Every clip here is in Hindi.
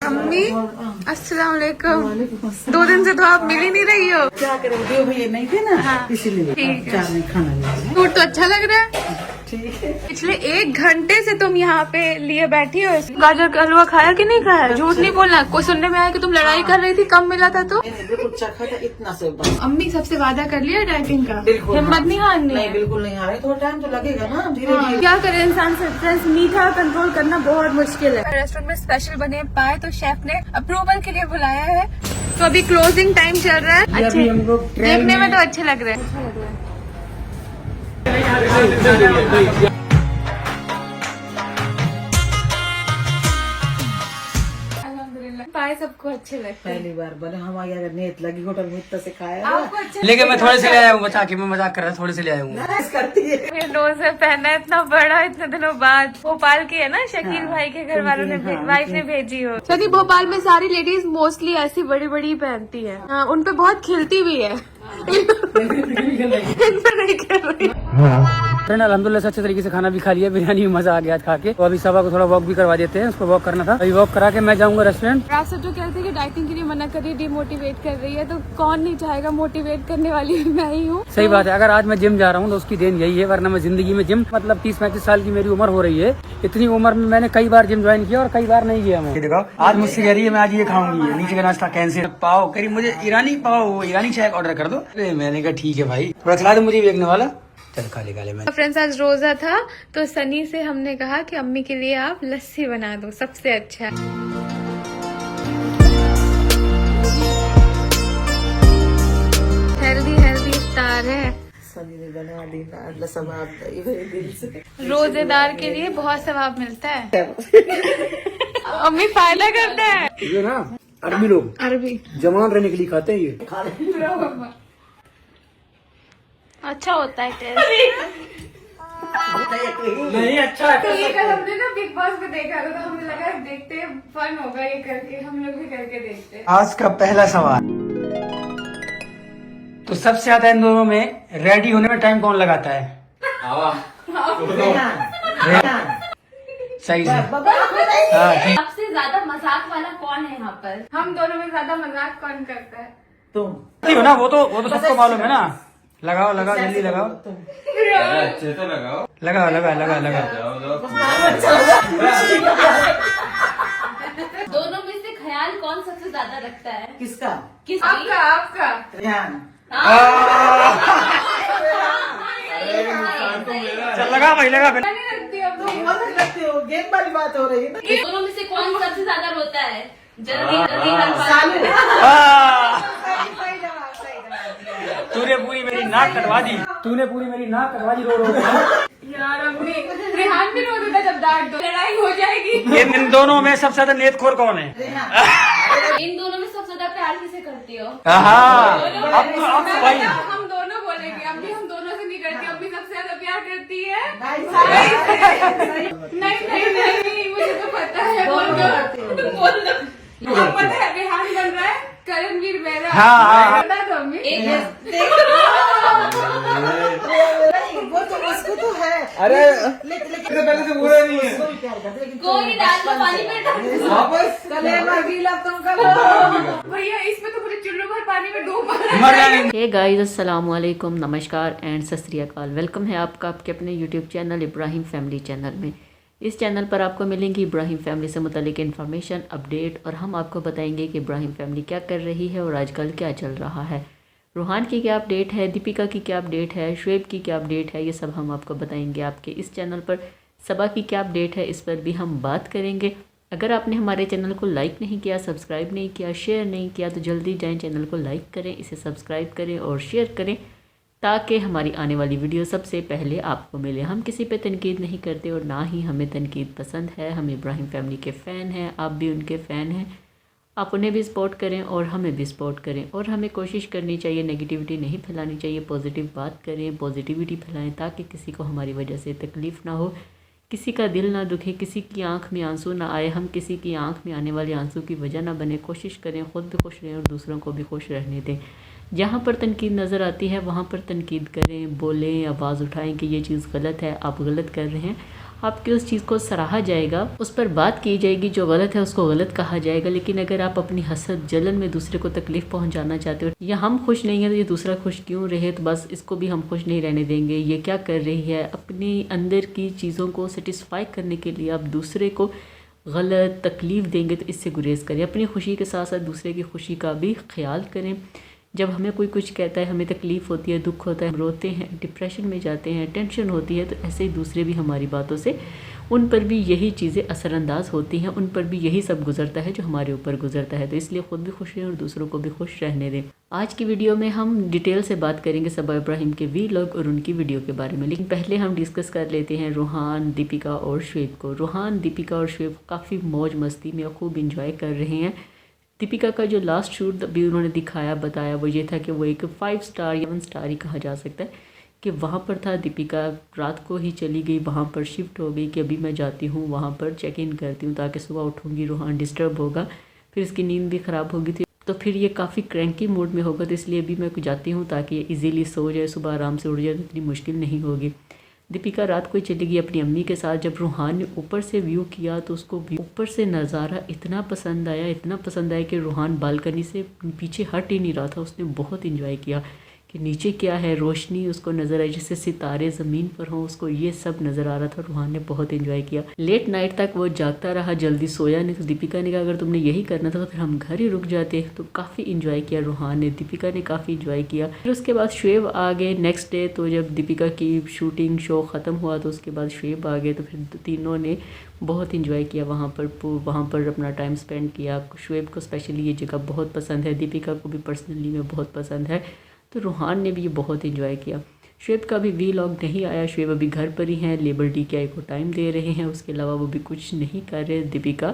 अम्मी अस्सलाम वालेकुम। 2 दिन से तो आप मिल ही नहीं रही हो। क्या करें, दो भैया नहीं थे ना, हाँ, इसीलिए ठीक है। चार में खाना लिया। सूट तो अच्छा लग रहा है। ठीक है। पिछले 1 घंटे से तुम यहाँ पे लिए बैठी हो। गाजर का हलवा खाया कि नहीं खाया? झूठ नहीं बोलना। कोई सुनने में आया कि तुम लड़ाई कर रही थी, कम मिला था तो। बिल्कुल चखा था, इतना से बस। अम्मी सबसे वादा कर लिया डाइटिंग का, बिल्कुल हिम्मत नहीं हारनी नहीं, है। बिल्कुल नहीं हारे। थोड़ा टाइम तो लगेगा ना, धीरे हाँ, धीरे। क्या करे इंसान से फ्रेंड्स, मीठा कंट्रोल करना बहुत मुश्किल है। रेस्टोरेंट में स्पेशल बने पाए तो शेफ ने अप्रूवल के लिए बुलाया है। तो अभी क्लोजिंग टाइम चल रहा है। अच्छे हम लोग देखने में तो अच्छे लग रहे हैं। अल्हम्दुलिल्लाह पाए सबको अच्छे लगते हैं। पहली बार बने हमारी, अगर नेत लगी होटल में इतना से खाया आपको अच्छे लेकिन मैं थोड़े से ले आया हूँ, बचा के मैं मजाक कर रहा, थोड़े से ले आया हूँ। नाराज करती है। मेरे नोज में पहना है इतना बड़ा, इतने दिनों बाद। भोपाल की है ना, शकील भाई के घर वालों ने वाइफ ने भेजी हो। क्योंकि भोपाल में सारी लेडीज मोस्टली ऐसी बड़ी बड़ी पहनती है। हाँ, उन पे बहुत खिलती भी है। इन पे नहीं कर रही। फ्रेंड अल्हम्दुलिल्लाह से अच्छे तरीके से खाना भी खा लिया, बिरयानी में मजा आ गया आज खा के। तो अभी सबा को थोड़ा वॉक भी करवा देते हैं, उसको वॉक करना था। अभी वॉक करा के मैं जाऊंगा रेस्टोरेंट। आप सब जो कहते हैं कि डाइटिंग के लिए मना कर रही है, डिमोटिवेट कर रही है, तो कौन नहीं चाहेगा? मोटिवेट करने वाली मैं ही हूँ। सही बात है, अगर आज मैं जिम जा रहा हूँ तो उसकी देन यही है, वरना मैं जिंदगी में जिम मतलब 30-35 साल की मेरी उम्र हो रही है। इतनी उम्र में मैंने कई बार जिम ज्वाइन किया और कई बार नहीं किया। मैं देखो आज मुझसे कह रही है मैं आज ये खाऊंगी, नीचे का नाश्ता कैंसिल। पाव करी मुझे ईरानी पाव, ईरानी चाय ऑर्डर कर दो। अरे मैंने कहा ठीक है भाई, थोड़ा खिला दो मुझे देखने वाला। चल खा ले मैं। फ्रेंड्स आज रोजा था तो सनी से हमने कहा कि अम्मी के लिए आप लस्सी बना दो, सबसे अच्छा। हेल्दी हेल्दी इफ्तार है। सनी ने बना दी ना, अल्लाह सवाब दे मेरे दिल से। रोजेदार के लिए बहुत सवाब मिलता है। अम्मी फायदा करता है। ये ना अरबी लोग अरबी जवान रहने के लिए खाते हैं ये। अच्छा होता है टेस्ट। नहीं अच्छा है। तो ये कल हमने ना बिग बॉस को देखा था, तो हमें लगा देखते हैं, फन होगा ये करके, हम लोग भी करके देखते हैं। आज का पहला सवाल, तो सबसे ज्यादा इन दोनों में रेडी होने में टाइम कौन लगाता है? सही से। हाँ, ठीक। सबसे ज्यादा मजाक वाला कौन है यहाँ पर? हम दोनों में ज्यादा मजाक कौन करता है? तुम नहीं हो ना, वो तो सबको मालूम है ना। लगाओ लगाओ जल्दी लगाओ, अच्छे से लगाओ। लगाओ लगाओ लगाओ लगाओ। दोनों में से ख्याल कौन सबसे ज्यादा रखता है? किसका? किसकी? आपका आपका रेहान। चल लगा भाई लगा। मैं नहीं रखती अब तो। मजाक करते हो, गेम वाली बात हो रही है ना। दोनों में से कौन सबसे ज्यादा रोता है? जल्दी जल्दी हर बार। सालू। तूने पूरी मेरी नाक कटवा दी, तूने पूरी मेरी नाक कटवा दी रो रो के। यार अम्मी, रेहान भी रो देता जब डांट दो, लड़ाई हो जाएगी। इन दोनों में सबसे ज्यादा नेतखोर कौन है? इन दोनों में सबसे ज्यादा प्यार किसे करती हो? हाँ अब भाई हम दोनों बोलेंगे, अम्मी हम दोनों से नहीं करती, अम्मी सबसे ज्यादा प्यार करती है। नहीं नहीं, मुझे तो पता है। बोल दो। अब पता है रेहान बन रहा है करणवीर मेरा। हाँ। बता दो अम्मी। वो तो उसको तो है। अरे लेकिन पहले से बुरा नहीं है। कोई डाल दो पानी में डाल दो। वापस कलेमा गीला तुम कर। भैया इसमें तो पूरे चुल्लू भर पानी में डूब मर जाएंगे। हे गाइस अस्सलाम वालेकुम, नमस्कार एंड सत श्री अकाल। वेलकम है आपका आपके अपने YouTube channel Ibrahim family channel में। इस चैनल पर आपको मिलेंगी इब्राहिम फैमिली से मुतालिक इन्फॉर्मेशन अपडेट, और हम आपको बताएंगे कि इब्राहिम फैमिली क्या कर रही है और आजकल क्या चल रहा है। रूहान की क्या अपडेट है, दीपिका की क्या अपडेट है, शुएब की क्या अपडेट है, ये सब हम आपको बताएंगे। आपके इस चैनल पर सबा की क्या अपडेट है, इस पर भी हम बात करेंगे। अगर आपने हमारे चैनल को लाइक नहीं किया, सब्सक्राइब नहीं किया, शेयर नहीं किया, तो जल्दी जाएं चैनल को लाइक करें, इसे सब्सक्राइब करें और शेयर करें, ताकि हमारी आने वाली वीडियो सबसे पहले आपको मिले। हम किसी पे तनकीद नहीं करते और ना ही हमें तनकीद पसंद है। हम इब्राहिम फैमिली के फ़ैन हैं, आप भी उनके फ़ैन हैं। आप उन्हें भी सपोर्ट करें और हमें भी सपोर्ट करें, और हमें कोशिश करनी चाहिए नेगेटिविटी नहीं फैलानी चाहिए, पॉजिटिव बात करें, पॉजिटिविटी फैलाएं, ताकि किसी को हमारी वजह से तकलीफ़ ना हो, किसी का दिल ना दुखे, किसी की आंख में आंसू ना आए, हम किसी की आंख में आने वाले आंसू की वजह ना बने। कोशिश करें ख़ुद भी खुश रहें और दूसरों को भी खुश रहने दें। जहाँ पर तनकीद नज़र आती है वहाँ पर तनकीद करें, बोलें, आवाज़ उठाएं कि ये चीज़ गलत है, आप गलत कर रहे हैं। आपकी उस चीज़ को सराहा जाएगा, उस पर बात की जाएगी, जो गलत है उसको गलत कहा जाएगा। लेकिन अगर आप अपनी हसद जलन में दूसरे को तकलीफ पहुंचाना चाहते हो या हम खुश नहीं है तो ये दूसरा खुश क्यों रहे, तो बस इसको भी हम खुश नहीं रहने देंगे, ये क्या कर रही है, अपनी अंदर की चीज़ों को सेटिस्फाई करने के लिए आप दूसरे को गलत तकलीफ़ देंगे, तो इससे गुरेज करें। अपनी खुशी के साथ साथ दूसरे की खुशी का भी ख्याल करें। जब हमें कोई कुछ कहता है, हमें तकलीफ़ होती है, दुख होता है, हम रोते हैं, डिप्रेशन में जाते हैं, टेंशन होती है, तो ऐसे ही दूसरे भी हमारी बातों से उन पर भी यही चीज़ें असरअंदाज होती हैं, उन पर भी यही सब गुजरता है जो हमारे ऊपर गुजरता है। तो इसलिए ख़ुद भी खुश रहें और दूसरों को भी खुश रहने दें। आज की वीडियो में हम डिटेल से बात करेंगे सबा इब्राहिम के वीलॉग और उनकी वीडियो के बारे में, लेकिन पहले हम डिस्कस कर लेते हैं रूहान, दीपिका और शुएब को। रूहान, दीपिका और शुएब काफ़ी मौज मस्ती में खूब इंजॉय कर रहे हैं। दीपिका का जो लास्ट शूट भी उन्होंने दिखाया, बताया, वो ये था कि वो एक 5 स्टार या 1 स्टार ही कहा जा सकता है कि वहाँ पर था। दीपिका रात को ही चली गई, वहाँ पर शिफ्ट हो गई कि अभी मैं जाती हूँ, वहाँ पर चेक इन करती हूँ ताकि सुबह उठूँगी, रूहान डिस्टर्ब होगा, फिर इसकी नींद भी ख़राब होगी थी, तो फिर ये काफ़ी क्रैंकी मूड में होगा, तो इसलिए अभी मैं जाती हूँ ताकि ये ईज़िली सो जाए, सुबह आराम से उठ जाए, तो इतनी मुश्किल नहीं होगी। दीपिका रात को ही चली गई अपनी अम्मी के साथ। जब रूहान ने ऊपर से व्यू किया तो उसको ऊपर से नज़ारा इतना पसंद आया कि रूहान बालकनी से पीछे हट ही नहीं रहा था। उसने बहुत इंजॉय किया कि नीचे क्या है, रोशनी उसको नज़र आई, जैसे सितारे ज़मीन पर हों, उसको ये सब नज़र आ रहा था। रूहान ने बहुत इंजॉय किया। लेट नाइट तक वो जागता रहा, जल्दी सोया नहीं। तो दीपिका ने कहा अगर तुमने यही करना था तो फिर हम घर ही रुक जाते। तो काफ़ी इंजॉय किया रूहान ने, दीपिका ने काफ़ी इंजॉय किया। फिर उसके बाद शुएब आ गए नेक्स्ट डे। तो जब दीपिका की शूटिंग शो ख़त्म हुआ तो उसके बाद शुएब आ गए, तो फिर तीनों ने बहुत इंजॉय किया, वहाँ पर अपना टाइम स्पेंड किया। शुएब को स्पेशली ये जगह बहुत पसंद है, दीपिका को भी पर्सनली में बहुत पसंद है, तो रूहान ने भी ये बहुत इंजॉय किया। शुएब का भी वीलॉग नहीं आया, शुएब अभी घर पर ही हैं, लेबर DKI को टाइम दे रहे हैं, उसके अलावा वो भी कुछ नहीं कर रहे। Deepika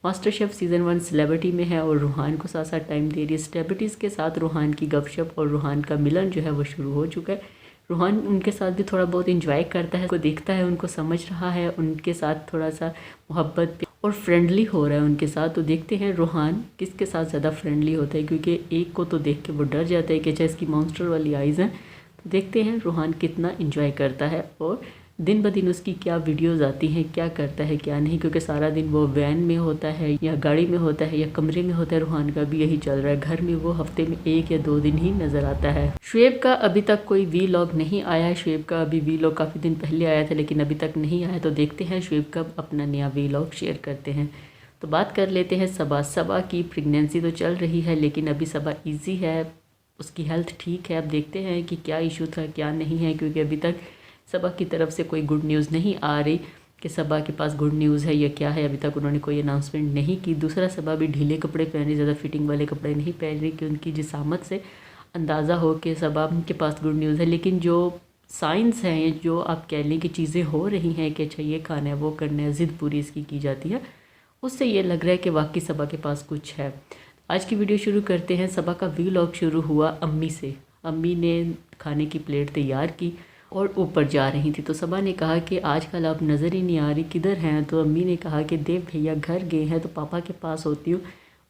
master chef season 1 celebrity में है और रूहान को साथ साथ टाइम दे रही है। सेलिब्रिटीज़ के साथ रूहान की गपशप और रूहान का मिलन जो है वो शुरू हो चुका है। रूहान उनके साथ भी थोड़ा बहुत इंजॉय करता है, उनको देखता है, उनको समझ रहा है, उनके साथ थोड़ा सा मोहब्बत और फ्रेंडली हो रहा है उनके साथ। तो देखते हैं रूहान किसके साथ ज़्यादा फ्रेंडली होता है, क्योंकि एक को तो देख के वो डर जाता है कि अच्छा इसकी मॉन्स्टर वाली आइज़ हैं। तो देखते हैं रूहान कितना इंजॉय करता है और दिन ब दिन उसकी क्या वीडियोस आती हैं, क्या करता है क्या नहीं, क्योंकि सारा दिन वो वैन में होता है या गाड़ी में होता है या कमरे में होता है। रूहान का भी यही चल रहा है, घर में वो हफ्ते में 1 या 2 दिन ही नज़र आता है। शुएब का अभी तक कोई वीलॉग नहीं आया है। शुएब का अभी वीलॉग काफ़ी दिन पहले आया था लेकिन अभी तक नहीं आया, तो देखते हैं शुएब कब अपना नया वीलॉग शेयर करते हैं। तो बात कर लेते हैं सबा की। प्रेगनेंसी तो चल रही है लेकिन अभी सबा ईजी है, उसकी हेल्थ ठीक है। अब देखते हैं कि क्या इशू था क्या नहीं है, क्योंकि अभी तक सबा की तरफ से कोई गुड न्यूज़ नहीं आ रही कि सबा के पास गुड न्यूज़ है या क्या है। अभी तक उन्होंने कोई अनाउंसमेंट नहीं की। दूसरा, सबा भी ढीले कपड़े पहन रही, ज़्यादा फिटिंग वाले कपड़े नहीं पहन रही कि उनकी जिसामत से अंदाज़ा हो कि सबा के पास गुड न्यूज़ है। लेकिन जो साइंस हैं, जो आप कह लें कि चीज़ें हो रही हैं कि अच्छा ये खाना है वो करना है, ज़िद पूरी इसकी की जाती है, उससे ये लग रहा है कि वाकई सबा के पास कुछ है। आज की वीडियो शुरू करते हैं। सबा का वीलॉग शुरू हुआ अम्मी से। अम्मी ने खाने की प्लेट तैयार की और ऊपर जा रही थी, तो सबा ने कहा कि आजकल आप नज़र ही नहीं आ रही, किधर हैं। तो अम्मी ने कहा कि देव भैया घर गए हैं तो पापा के पास होती हूँ,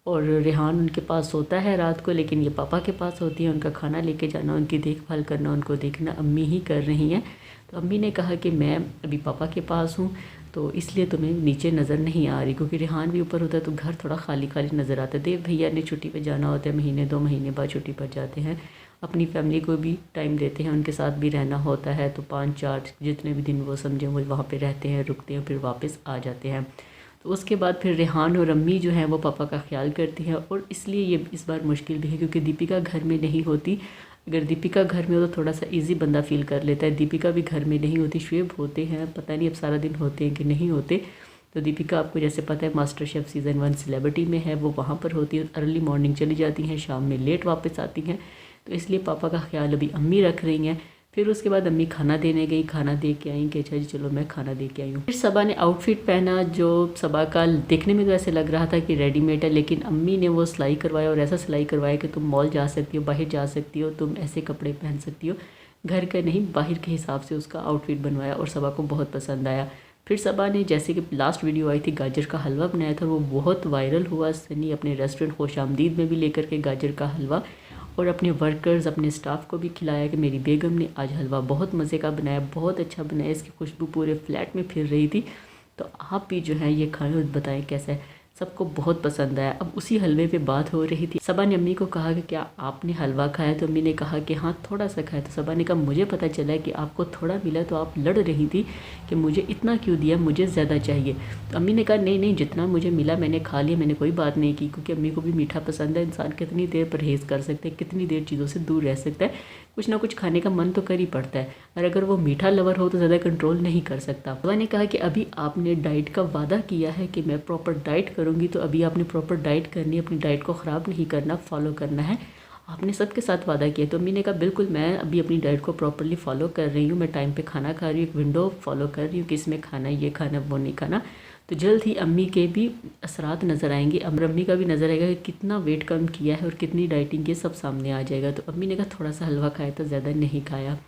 और रेहान उनके पास सोता है रात को, लेकिन ये पापा के पास होती है। उनका खाना लेके जाना, उनकी देखभाल करना, उनको देखना अम्मी ही कर रही हैं। तो अम्मी ने कहा कि मैं अभी पापा के पास हूँ तो इसलिए तुम्हें नीचे नज़र नहीं आ रही, क्योंकि रेहान भी ऊपर होता है तो घर थोड़ा खाली खाली नज़र आता है। देव भैया ने छुट्टी पे जाना होता है, महीने 2 महीने बाद छुट्टी पर जाते हैं, अपनी फैमिली को भी टाइम देते हैं, उनके साथ भी रहना होता है। तो 5-4 जितने भी दिन वो समझें वो वहाँ पे रहते हैं, रुकते हैं, फिर वापस आ जाते हैं। तो उसके बाद फिर रेहान और अम्मी जो है वो पापा का ख्याल करती है, और इसलिए ये इस बार मुश्किल भी है क्योंकि दीपिका घर में नहीं होती। अगर दीपिका घर में हो तो थोड़ा सा इजी बंदा फील कर लेता है। दीपिका भी घर में नहीं होती, शुएब होते हैं, पता नहीं अब सारा दिन होते हैं कि नहीं होते। तो दीपिका आपको जैसे पता है मास्टर शेफ़ सीज़न 1 सेलिब्रिटी में है, वो वहाँ पर होती है, अर्ली मॉर्निंग चली जाती हैं, शाम में लेट वापस आती हैं। तो इसलिए पापा का ख्याल अभी अम्मी रख रही हैं। फिर उसके बाद अम्मी खाना देने गई, खाना दे के आई कि अच्छा जी चलो मैं खाना दे के आई हूँ। फिर सबा ने आउटफिट पहना, जो सबा का देखने में तो ऐसे लग रहा था कि रेडीमेड है, लेकिन अम्मी ने वो सिलाई करवाया, और ऐसा सिलाई करवाया कि तुम मॉल जा सकती हो, बाहर जा सकती हो, तुम ऐसे कपड़े पहन सकती हो, घर का नहीं बाहर के हिसाब से उसका आउटफिट बनवाया, और सबा को बहुत पसंद आया। फिर सबा ने जैसे कि लास्ट वीडियो आई थी गाजर का हलवा बनाया था, वो बहुत वायरल हुआ। सनी अपने रेस्टोरेंट खुशामदीद में भी लेकर के गाजर का हलवा, और अपने वर्कर्स, अपने स्टाफ को भी खिलाया कि मेरी बेगम ने आज हलवा बहुत मज़े का बनाया, बहुत अच्छा बनाया, इसकी खुशबू पूरे फ्लैट में फिर रही थी। तो आप भी जो है ये खाएं और बताएं कैसा है। सबको बहुत पसंद आया। अब उसी हलवे पे बात हो रही थी। सबा ने अम्मी को कहा कि क्या आपने हलवा खाया, तो अम्मी ने कहा कि हाँ थोड़ा सा खाया। तो सबा ने कहा मुझे पता चला कि आपको थोड़ा मिला तो आप लड़ रही थी कि मुझे इतना क्यों दिया, मुझे ज़्यादा चाहिए। तो अम्मी ने कहा नहीं नहीं, जितना मुझे मिला मैंने खा लिया, मैंने कोई बात नहीं की, क्योंकि अम्मी को भी मीठा पसंद है। इंसान कितनी देर परहेज़ कर सकते हैं, कितनी देर चीज़ों से दूर रह सकता है, कुछ ना कुछ खाने का मन तो कर ही पड़ता है। और अगर वो मीठा लवर हो तो ज़्यादा कंट्रोल नहीं कर सकता। सबा ने कहा कि अभी आपने डाइट का वादा किया है कि मैं प्रॉपर डाइट करूँगी, तो अभी आपने प्रॉपर डाइट करनी है, अपनी डाइट को ख़राब नहीं करना, फॉलो करना है। आपने सबके साथ वादा किया। तो अम्मी ने कहा बिल्कुल मैं अभी अपनी डाइट को प्रॉपरली फॉलो कर रही हूँ, मैं टाइम पे खाना खा रही हूँ, एक विंडो फॉलो कर रही हूँ कि इसमें खाना, ये खाना, वो नहीं खाना। तो जल्द ही अम्मी के भी असरात नज़र आएंगे, अम्मी का भी नज़र आएगा कि कितना वेट कम किया है और कितनी डाइटिंग की, सब सामने आ जाएगा। तो अम्मी ने कहा थोड़ा सा हलवा खाया था, ज़्यादा नहीं खाया।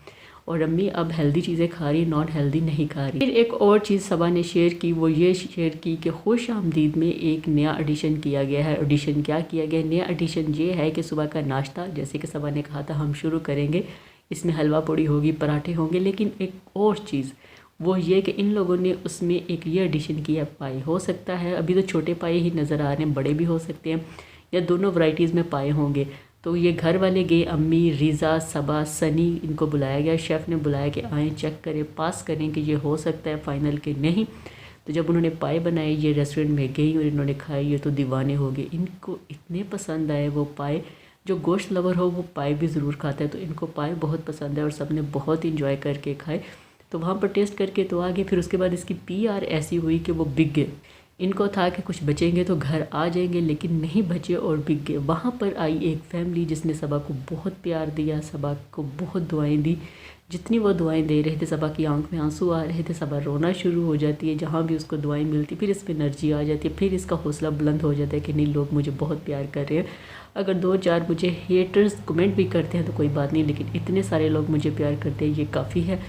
और अम्मी अब हेल्दी चीज़ें खा रही, नॉन हेल्दी नहीं खा रही। फिर एक और चीज़ सबा ने शेयर की, वो ये शेयर की कि खुश आमदीद में एक नया एडिशन किया गया है। एडिशन क्या किया गया है? नया एडिशन ये है कि सुबह का नाश्ता, जैसे कि सबा ने कहा था हम शुरू करेंगे, इसमें हलवा पूड़ी होगी, पराठे होंगे, लेकिन एक और चीज़ वो ये कि इन लोगों ने उसमें एक ये एडिशन किया, पाए। हो सकता है अभी तो छोटे पाए ही नज़र आ रहे हैं, बड़े भी हो सकते हैं, या दोनों वैरायटीज़ में पाए होंगे। तो ये घर वाले गए, अम्मी, रिज़ा, सबा, सनी, इनको बुलाया गया, शेफ़ ने बुलाया कि आएँ चेक करें, पास करें कि ये हो सकता है फ़ाइनल के नहीं। तो जब उन्होंने पाए बनाए, ये रेस्टोरेंट में गई और इन्होंने खाए, ये तो दीवाने हो गए। इनको इतने पसंद आए वो पाए, जो गोश्त लवर हो वो पाए भी ज़रूर खाता है, तो इनको पाए बहुत पसंद है और सब ने बहुत इंजॉय करके खाए। तो वहाँ पर टेस्ट करके तो आ गए। फिर उसके बाद इसकी PR ऐसी हुई कि वो बिक गए। इनको था कि कुछ बचेंगे तो घर आ जाएंगे, लेकिन नहीं बचे और बिक गए। वहाँ पर आई एक फैमिली जिसने सबा को बहुत प्यार दिया, सबा को बहुत दुआएं दी। जितनी वो दुआएं दे रहे थे, सबा की आंख में आंसू आ रहे थे, सबा रोना शुरू हो जाती है जहाँ भी उसको दुआएं मिलती, फिर इसमें एनर्जी आ जाती है, फिर इसका हौसला बुलंद हो जाता है कि नहीं, लोग मुझे बहुत प्यार कर रहे हैं। अगर 2-4 मुझे हेटर्स कमेंट भी करते हैं तो कोई बात नहीं, लेकिन इतने सारे लोग मुझे प्यार करते हैं, ये काफ़ी है।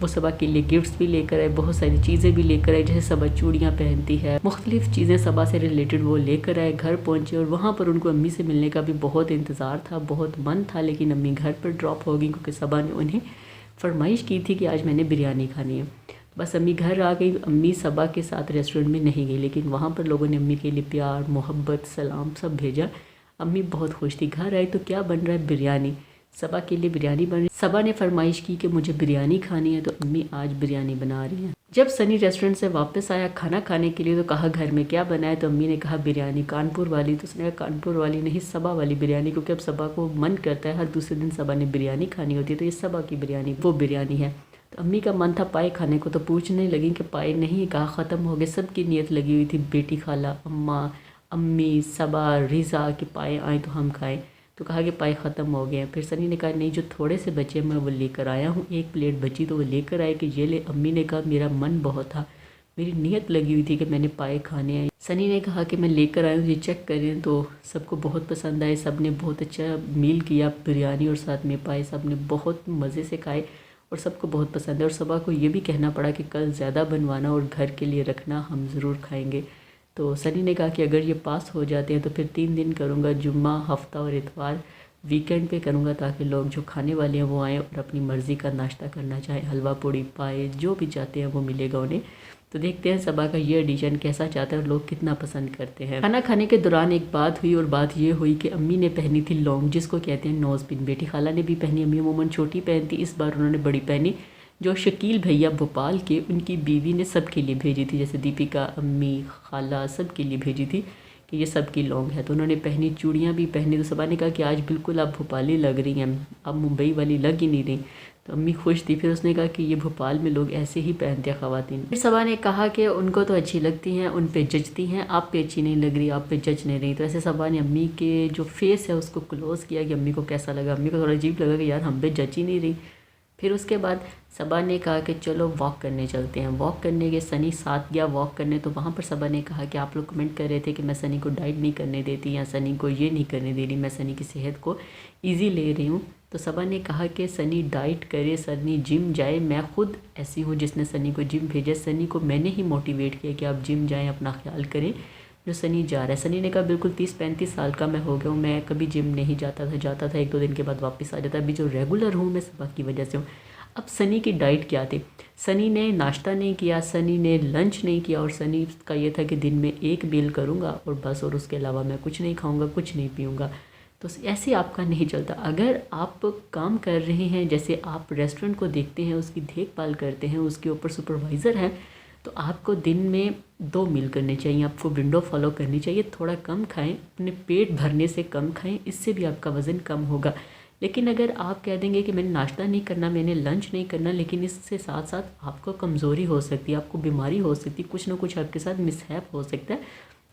वो सबा के लिए गिफ्ट्स भी लेकर आए, बहुत सारी चीज़ें भी लेकर आए, जैसे सबा चूड़ियाँ पहनती है, मुख्तलिफ़ चीज़ें सबा से रिलेटेड वो लेकर आए। घर पहुँचे और वहाँ पर उनको अम्मी से मिलने का भी बहुत इंतज़ार था, बहुत मन था, लेकिन अम्मी घर पर ड्रॉप हो गई क्योंकि सबा ने उन्हें फरमाइश की थी कि आज मैंने बिरयानी खानी है। बस अम्मी घर आ गई। अम्मी सबा के साथ रेस्टोरेंट में नहीं गई, लेकिन वहाँ पर लोगों ने अम्मी के लिए प्यार, मोहब्बत, सलाम सब भेजा। अम्मी बहुत खुश थी। घर आई तो क्या बन रहा है? बिरयानी। सबा के लिए बिरयानी बन रही। सबा ने फरमाइश की कि मुझे बिरयानी खानी है, तो अम्मी आज बिरयानी बना रही हैं। जब सनी रेस्टोरेंट से वापस आया खाना खाने के लिए तो कहा घर में क्या बना है, तो अम्मी ने कहा बिरयानी। कानपुर वाली? तो उसने कहा कानपुर वाली नहीं, सबा वाली बिरयानी, क्योंकि अब सबा को मन करता है हर दूसरे दिन सबा ने बिरयानी खानी होती है, तो ये सबा की बिरयानी वो बिरयानी है। तो अम्मी का मन था पाए खाने को, तो पूछने लगी कि पाए नहीं, कहा ख़त्म हो गए। सबकी नीयत लगी हुई थी, बेटी खाला, अम्मा, अम्मी, सबा, रिज़ा कि पाए आए तो हम खाएं, तो कहा कि पाए ख़त्म हो गए हैं। फिर सनी ने कहा नहीं, जो थोड़े से बचे मैं वो लेकर आया हूँ, 1 प्लेट बची तो वो लेकर आए कि ये ले। अम्मी ने कहा मेरा मन बहुत था, मेरी नीयत लगी हुई थी कि मैंने पाए खाने हैं। सनी ने कहा कि मैं लेकर आया हूँ, ये चेक करें। तो सबको बहुत पसंद आए, सब ने बहुत अच्छा मील किया, बिरयानी और साथ में पाए, सब ने बहुत मज़े से खाए और सबको बहुत पसंद है। और सबा को ये भी कहना पड़ा कि कल ज़्यादा बनवाना और घर के लिए रखना, हम ज़रूर खाएँगे। तो सनी ने कहा कि अगर ये पास हो जाते हैं तो फिर 3 दिन करूँगा, जुम्मा, हफ्ता और इतवार, वीकेंड पे करूँगा, ताकि लोग जो खाने वाले हैं वो आएँ और अपनी मर्ज़ी का नाश्ता करना चाहें। हलवा पूड़ी, पाए, जो भी चाहते हैं वो मिलेगा उन्हें। तो देखते हैं सबा का ये एडिशन कैसा चाहता है और लोग कितना पसंद करते हैं। खाना खाने के दौरान एक बात हुई और बात ये हुई कि अम्मी ने पहनी थी लॉन्ग, जिसको कहते हैं नोज़ पिन। बेटी खाला ने भी पहनी, अम्मी अमूमन छोटी पहनती, इस बार उन्होंने बड़ी पहनी। जो शकील भैया भोपाल के, उनकी बीवी ने सब के लिए भेजी थी, जैसे दीपिका, अम्मी, खाला, सब के लिए भेजी थी कि ये सब की लॉन्ग है। तो उन्होंने पहनी, चूड़ियाँ भी पहनी। तो सबा ने कहा कि आज बिल्कुल आप भोपाली लग रही हैं, अब मुंबई वाली लग ही नहीं रही। तो अम्मी खुश थी। फिर उसने कहा कि ये भोपाल में लोग ऐसे ही पहनते हैं ख़वातीन। फिर सबा ने कहा कि उनको तो अच्छी लगती हैं, उन पे जजती हैं, आप पे अच्छी नहीं लग रही, आप पे जज नहीं रही। तो ऐसे सबा ने अम्मी के जो फेस है उसको क्लोज़ किया कि अम्मी को कैसा लगा। अम्मी को थोड़ा अजीब लगा कि यार हम पे जज ही नहीं रही। फिर उसके बाद सबा ने कहा कि चलो वॉक करने चलते हैं। वॉक करने के सनी साथ गया वॉक करने। तो वहाँ पर सबा ने कहा कि आप लोग कमेंट कर रहे थे कि मैं सनी को डाइट नहीं करने देती या सनी को ये नहीं करने दे रही, मैं सनी की सेहत को ईजी ले रही हूँ। तो सबा ने कहा कि सनी डाइट करे, सनी जिम जाए। मैं खुद ऐसी हूँ जिसने सनी को जिम भेजा। सनी को मैंने ही मोटिवेट किया कि आप जिम जाएँ, अपना ख्याल करें। जो सनी जा रहा है। सनी ने कहा बिल्कुल 30-35 साल का मैं हो गया हूँ, मैं कभी जिम नहीं जाता था 1-2 दिन के बाद वापस आ जाता। अभी जो रेगुलर हूँ मैं सबा की वजह से हूँ। अब सनी की डाइट क्या थी? सनी ने नाश्ता नहीं किया, सनी ने लंच नहीं किया, और सनी का ये था कि दिन में 1 मील करूँगा और बस, और उसके अलावा मैं कुछ नहीं खाऊँगा, कुछ नहीं पीऊँगा। तो ऐसे आपका नहीं चलता। अगर आप काम कर रहे हैं, जैसे आप रेस्टोरेंट को देखते हैं, उसकी देखभाल करते हैं, उसके ऊपर सुपरवाइज़र हैं, तो आपको दिन में 2 मील करने चाहिए। आपको विंडो फॉलो करनी चाहिए। थोड़ा कम खाएं, अपने पेट भरने से कम खाएं, इससे भी आपका वज़न कम होगा। लेकिन अगर आप कह देंगे कि मैंने नाश्ता नहीं करना, मैंने लंच नहीं करना, लेकिन इससे साथ साथ आपको कमज़ोरी हो सकती है, आपको बीमारी हो सकती है, कुछ ना कुछ आपके साथ मिसहैप हो सकता है,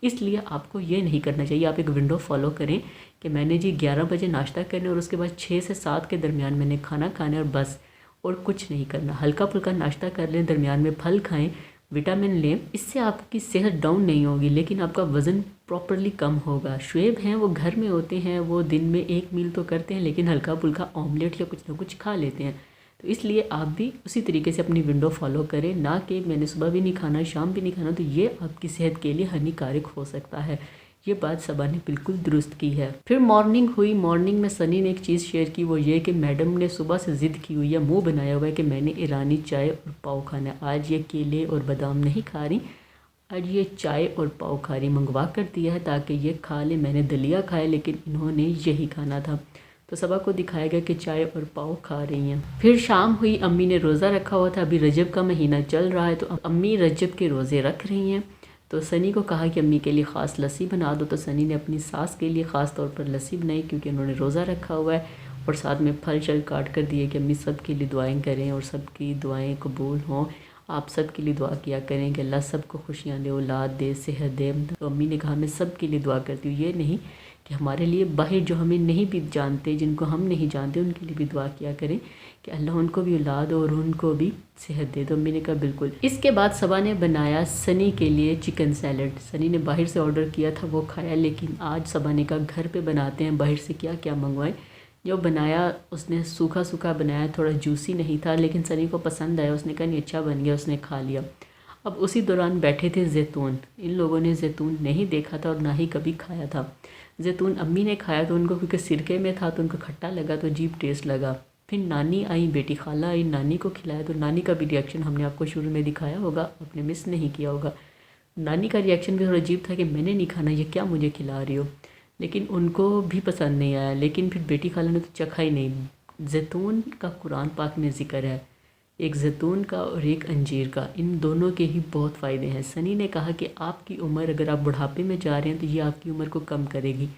इसलिए आपको ये नहीं करना चाहिए। आप एक विंडो फॉलो करें कि मैंने जी 11 बजे नाश्ता करना और उसके बाद 6 से 7 के दरमियान मैंने खाना खाना है और बस, और कुछ नहीं करना। हल्का फुल्का नाश्ता कर लें, दरमियान में फल खाएं, विटामिन लें। इससे आपकी सेहत डाउन नहीं होगी, लेकिन आपका वज़न प्रॉपरली कम होगा। शुएब हैं, वो घर में होते हैं, वो दिन में 1 मील तो करते हैं, लेकिन हल्का फुल्का ऑमलेट या कुछ ना कुछ खा लेते हैं। तो इसलिए आप भी उसी तरीके से अपनी विंडो फॉलो करें, ना कि मैंने सुबह भी नहीं खाना, शाम भी नहीं खाना, तो ये आपकी सेहत के लिए हानिकारक हो सकता है। ये बात सबा ने बिल्कुल दुरुस्त की है। फिर मॉर्निंग हुई। मॉर्निंग में सनी ने एक चीज़ शेयर की, वो ये कि मैडम ने सुबह से ज़िद की हुई है, मुंह बनाया हुआ है कि मैंने ईरानी चाय और पाव खाना है। आज ये केले और बादाम नहीं खा रही, आज ये चाय और पाव खा रही। मंगवा कर दिया है ताकि ये खा ले। मैंने दलिया खाया, लेकिन इन्होंने यही खाना था। तो सबा को दिखाया गया कि चाय और पाव खा रही हैं। फिर शाम हुई। अम्मी ने रोज़ा रखा हुआ था, अभी रजब का महीना चल रहा है, तो अम्मी रजब के रोज़े रख रही हैं। तो सनी को कहा कि अम्मी के लिए ख़ास लस्सी बना दो। तो सनी ने अपनी सास के लिए ख़ास तौर पर लस्सी बनाई, क्योंकि उन्होंने रोज़ा रखा हुआ है, और साथ में फल शल काट कर दिए कि अम्मी सब के लिए दुआएं करें और सबकी दुआएं कबूल हों। आप सब के लिए दुआ किया करें कि अल्लाह सबको खुशियाँ दे, औलाद दे, सेहत दे। तो अम्मी ने कहा मैं सब के लिए दुआ करती हूँ, ये नहीं कि हमारे लिए बाहर जो हमें नहीं भी जानते, जिनको हम नहीं जानते, उनके लिए भी दुआ किया करें कि अल्लाह उनको भी औलाद और उनको भी सेहत दे। तो अम्मी ने कहा बिल्कुल। इसके बाद सबा ने बनाया सनी के लिए चिकन सैलड। सनी ने बाहर से ऑर्डर किया था, वो खाया, लेकिन आज सबा ने कहा घर पे बनाते हैं, बाहर से क्या क्या मंगवाएं। जो बनाया उसने सूखा सूखा बनाया, थोड़ा जूसी नहीं था, लेकिन सनी को पसंद आया। उसने कहा नहीं अच्छा बन गया, उसने खा लिया। अब उसी दौरान बैठे थे जैतून। इन लोगों ने जैतून नहीं देखा था और ना ही कभी खाया था। जैतून अम्मी ने खाया तो उनको, क्योंकि सिरके में था तो उनको खट्टा लगा, तो अजीब टेस्ट लगा। फिर नानी आई, बेटी खाला आई, नानी को खिलाया। तो नानी का भी रिएक्शन हमने आपको शुरू में दिखाया होगा, आपने मिस नहीं किया होगा। नानी का रिएक्शन भी थोड़ा अजीब था कि मैंने नहीं खाना, ये क्या मुझे खिला रही हो, लेकिन उनको भी पसंद नहीं आया। लेकिन फिर बेटी खाला ने तो चखा ही नहीं। जैतून का कुरान पाक में ज़िक्र है, एक जैतून का और एक अंजीर का, इन दोनों के ही बहुत फ़ायदे हैं। सनी ने कहा कि आपकी उम्र, अगर आप बुढ़ापे में जा रहे हैं तो ये आपकी उम्र को कम करेगी।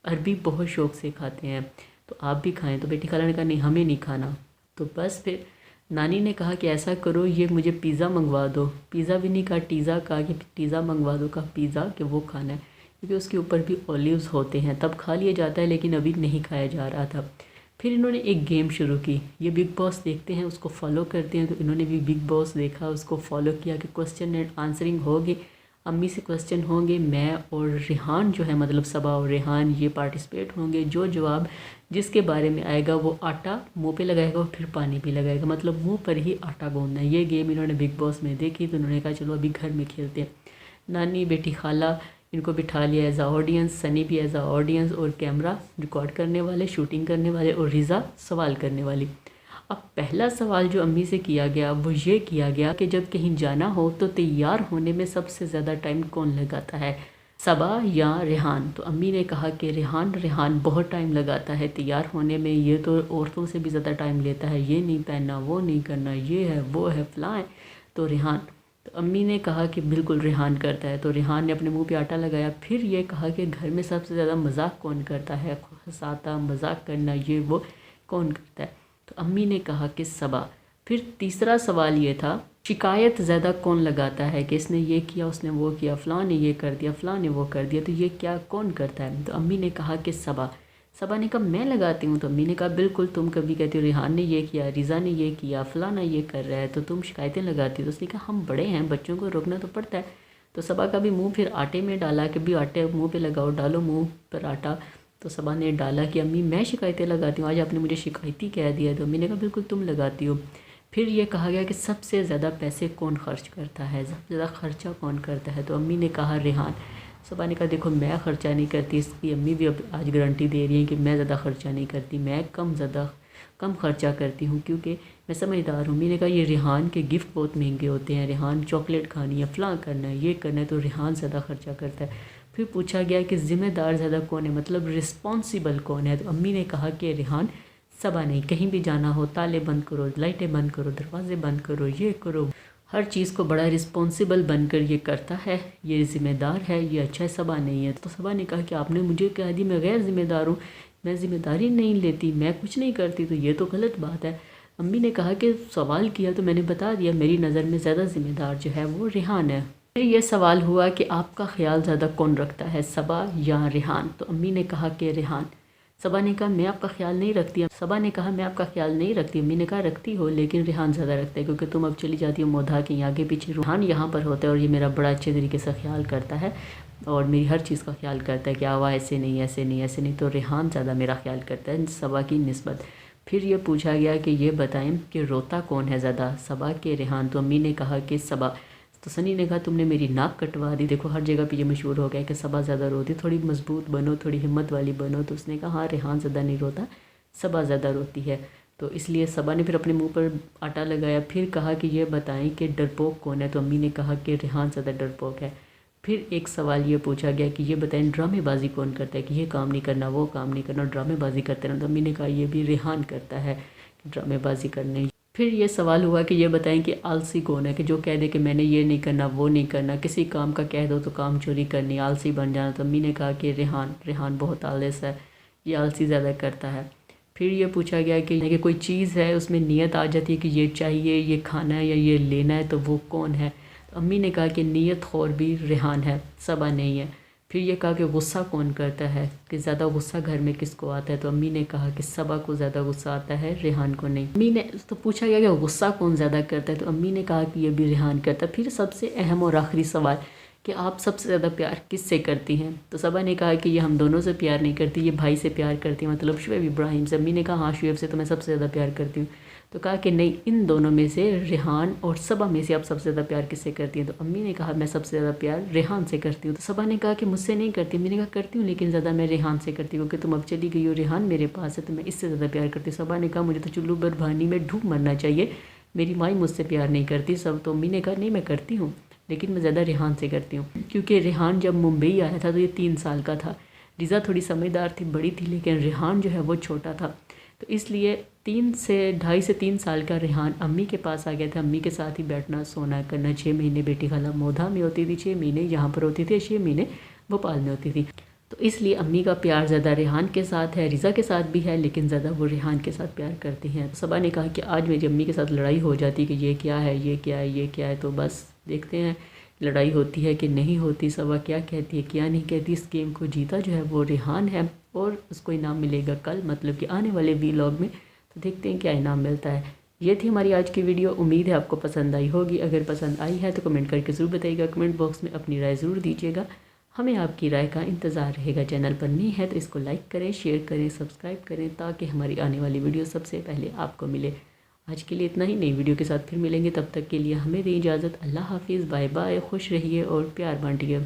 अरबी बहुत शौक़ से खाते हैं, तो आप भी खाएं। तो बेटी खाला ने कहा नहीं हमें नहीं खाना। तो बस फिर नानी ने कहा कि ऐसा करो, ये मुझे पिज़्ज़ा मंगवा दो। पिज़्ज़ा भी नहीं कहा, टीज़ा कहा कि पिज़्ज़ा मंगवा दो। कहा पिज़्ज़ा कि वो खाना है, क्योंकि उसके ऊपर भी ऑलिव्स होते हैं, तब खा लिया जाता है, लेकिन अभी नहीं खाया जा रहा था। फिर इन्होंने एक गेम शुरू की। ये बिग बॉस देखते हैं, उसको फॉलो करते हैं, तो इन्होंने भी बिग बॉस देखा, उसको फॉलो किया कि क्वेश्चन एंड आंसरिंग होगी। अम्मी से क्वेश्चन होंगे, मैं और रेहान जो है, मतलब सबा और रेहान, ये पार्टिसिपेट होंगे। जो जवाब जिसके बारे में आएगा वो आटा मुंह पे लगाएगा और फिर पानी भी लगाएगा, मतलब मुंह पर ही आटा गूंदना है। ये गेम इन्होंने बिग बॉस में देखी, तो उन्होंने कहा चलो अभी घर में खेलते हैं। नानी, बेटी खाला, इनको बिठा लिया एज आ ऑडियंस, सनी भी एज आ ऑडियंस, और कैमरा रिकॉर्ड करने वाले, शूटिंग करने वाले, और रिज़ा सवाल करने वाली। अब पहला सवाल जो अम्मी से किया गया वो ये किया गया कि जब कहीं जाना हो तो तैयार होने में सबसे ज़्यादा टाइम कौन लगाता है, सबा या रेहान। तो अम्मी ने कहा कि रेहान बहुत टाइम लगाता है तैयार होने में, ये तो औरतों से भी ज़्यादा टाइम लेता है, ये नहीं पहनना, वो नहीं करना, ये है वो है फलां है, तो रेहान। तो अम्मी ने कहा कि बिल्कुल रेहान करता है। तो रेहान ने अपने मुंह पे आटा लगाया। फिर ये कहा कि घर में सबसे ज़्यादा मजाक कौन करता है, हंसाता, मजाक करना, ये वो कौन करता है। तो अम्मी ने कहा कि सबा। फिर तीसरा सवाल ये था, शिकायत ज़्यादा कौन लगाता है कि इसने ये किया, उसने वो किया, फ़लाँ ने ये कर दिया, फ़लाँ ने वो कर दिया, तो ये क्या कौन करता है। तो अम्मी ने कहा कि सबा। सबा ने कहा मैं लगाती हूँ। तो अम्मी ने कहा बिल्कुल, तुम कभी कहती हो रेहान ने ये किया, रिज़ा ने ये किया, फ़लाना ये कर रहा है, तो तुम शिकायतें लगाती हो। तो उसने कहा हम बड़े हैं, बच्चों को रोकना तो पड़ता है। तो सबा का भी मुँह फिर आटे में डाला कि भी आटे मुँह पे लगाओ, डालो मुँह पर आटा। तो सबा ने डाला कि अम्मी मैं शिकायतें लगाती हूँ, आज आपने मुझे शिकायती कह दिया। तो अम्मी ने कहा बिल्कुल तुम लगाती हो। फिर ये कहा गया कि सबसे ज़्यादा पैसे कौन खर्च करता है, सबसे ज़्यादा खर्चा कौन करता है। तो अम्मी ने कहा रेहान। सबा ने कहा देखो मैं ख़र्चा नहीं करती, इसकी अम्मी भी अब आज गारंटी दे रही है कि मैं ज़्यादा ख़र्चा नहीं करती, मैं कम ख़र्चा करती हूँ क्योंकि मैं समझदार हूँ। मैंने कहा ये रिहान के गिफ्ट बहुत महंगे होते हैं, रिहान चॉकलेट खानी है, फ़लाँ करना है, ये करना है, तो रिहान ज़्यादा ख़र्चा करता है। फिर पूछा गया कि ज़िम्मेदार ज़्यादा कौन है, मतलब रिस्पॉन्सिबल कौन है, तो अम्मी ने कहा कि रिहान। सबा नहीं, कहीं भी जाना हो ताले बंद करो, लाइटें बंद करो, दरवाजे बंद करो, ये करो, हर चीज़ को बड़ा रिस्पॉन्सिबल बनकर ये करता है, ये ज़िम्मेदार है, ये अच्छा है। सबा नहीं है। तो सबा ने कहा कि आपने मुझे कह दी मैं गैर ज़िम्मेदार हूँ, मैं ज़िम्मेदारी नहीं लेती, मैं कुछ नहीं करती, तो ये तो गलत बात है। अम्मी ने कहा कि सवाल किया तो मैंने बता दिया, मेरी नज़र में ज़्यादा ज़िम्मेदार जो है वो रिहान है। फिर ये सवाल हुआ कि आपका ख्याल ज़्यादा कौन रखता है, सबा या रिहान, तो अम्मी ने कहा कि रिहान। सबा ने कहा मैं आपका ख्याल नहीं रखती, सबा ने कहा मैं आपका ख्याल नहीं रखती, अम्मी ने कहा रखती हो लेकिन रिहान ज़्यादा रखता है क्योंकि तुम अब चली जाती हो मोधा के आगे पीछे, रिहान यहाँ पर होता है और ये मेरा बड़ा अच्छे तरीके से ख्याल करता है और मेरी हर चीज़ का ख्याल करता है कि आवा ऐसे नहीं ऐसे नहीं ऐसे नहीं, तो रिहान ज़्यादा मेरा ख्याल करता है सबा की निस्बत। फिर ये पूछा गया कि ये बताएं कि रोता कौन है ज़्यादा, सबा के रिहान, तो अम्मी ने कहा कि सबा। तो सनी ने कहा तुमने मेरी नाक कटवा दी, देखो हर जगह पे ये मशहूर हो गया कि सबा ज़्यादा रोती, थोड़ी मजबूत बनो, थोड़ी हिम्मत वाली बनो। तो उसने कहा हाँ रिहान ज़्यादा नहीं रोता, सबा ज़्यादा रोती है। तो इसलिए सबा ने फिर अपने मुंह पर आटा लगाया। फिर कहा कि ये बताएं कि डरपोक कौन है, तो अम्मी ने कहा कि रिहान ज़्यादा डरपोक है। फिर एक सवाल ये पूछा गया कि ये बताएं ड्रामेबाजी कौन करता है, कि ये काम नहीं करना वो काम नहीं करना, ड्रामेबाजी करते रहना, तो अम्मी ने कहा ये भी रिहान करता है ड्रामेबाजी करने। फिर ये सवाल हुआ कि ये बताएं कि आलसी कौन है, कि जो कह दे कि मैंने ये नहीं करना वो नहीं करना, किसी काम का कह दो तो काम चोरी करनी, आलसी बन जाना, तो अम्मी ने कहा कि रिहान बहुत आलस है, ये आलसी ज़्यादा करता है। फिर ये पूछा गया कि कोई चीज़ है उसमें नियत आ जाती है कि ये चाहिए, ये खाना है या ये लेना है, तो वो कौन है, तो अम्मी ने कहा कि नियत खौर भी रिहान है, सबा नहीं है। फिर ये कहा कि गुस्सा कौन करता है, कि ज़्यादा गुस्सा घर में किसको आता है, तो अम्मी ने कहा कि सबा को ज़्यादा गुस्सा आता है, रिहान को नहीं। अम्मी ने तो पूछा गया कि गुस्सा कौन ज़्यादा करता है, तो अम्मी ने कहा कि ये भी रिहान करता है। फिर सबसे अहम और आखिरी सवाल कि आप सबसे ज़्यादा प्यार किससे करती हैं, तो सबा ने कहा कि ये हम दोनों से प्यार नहीं करती, ये भाई से प्यार करती है, मतलब शुएब इब्राहिम से। अम्मी ने कहा हाँ शुएब से तो मैं सबसे ज़्यादा प्यार करती हूँ, तो कहा कि नहीं इन दोनों में से रिहान और सबा में से आप सबसे ज़्यादा प्यार किससे करती हैं, तो अम्मी ने कहा मैं सबसे ज़्यादा प्यार रिहान से करती हूँ। तो सबा ने कहा कि मुझसे नहीं करती, मैंने कहा करती हूँ लेकिन ज़्यादा मैं रिहान से करती हूँ क्योंकि तुम अब चली गई हो, रिहान मेरे पास है तो मैं इससे ज़्यादा प्यार करती हूँ। सबा ने कहा मुझे तो चुल्लू पर भानी में ढूंढ मरना चाहिए, मेरी माँ मुझसे प्यार नहीं करती सब। तो अम्मी ने कहा नहीं मैं करती हूँ लेकिन मैं ज़्यादा रिहान से करती हूँ, क्योंकि रिहान जब मुंबई आया था तो ये 3 साल का था, रिज़ा थोड़ी समझदार थी बड़ी थी, लेकिन रिहान जो है वो छोटा था, तो इसलिए 2.5 से 3 साल का रिहान अम्मी के पास आ गया था। अम्मी के साथ ही बैठना सोना करना। 6 महीने बेटी खाला मोधा में होती थी, 6 महीने यहाँ पर होती थी, 6 महीने भोपाल में होती थी, तो इसलिए अम्मी का प्यार ज़्यादा रिहान के साथ है, रिज़ा के साथ भी है, लेकिन ज़्यादा वो रिहान के साथ प्यार करती हैं। सबा ने कहा कि आज मेरी अम्मी के साथ लड़ाई हो जाती कि ये क्या है ये क्या है ये क्या है, तो बस देखते हैं लड़ाई होती है कि नहीं होती, सबा क्या कहती है क्या नहीं कहती। इस गेम को जीता जो है वो रिहान है और उसको इनाम मिलेगा कल, मतलब कि आने वाले वीलॉग में, तो देखते हैं क्या इनाम मिलता है। ये थी हमारी आज की वीडियो, उम्मीद है आपको पसंद आई होगी। अगर पसंद आई है तो कमेंट करके ज़रूर बताइएगा, कमेंट बॉक्स में अपनी राय ज़रूर दीजिएगा, हमें आपकी राय का इंतज़ार रहेगा। चैनल पर नए है तो इसको लाइक करें, शेयर करें, सब्सक्राइब करें ताकि हमारी आने वाली वीडियो सबसे पहले आपको मिले। आज के लिए इतना ही, नई वीडियो के साथ फिर मिलेंगे, तब तक के लिए हमें दें इजाज़त। अल्लाह हाफिज़, बाय बाय, खुश रहिए और प्यार बांटिए।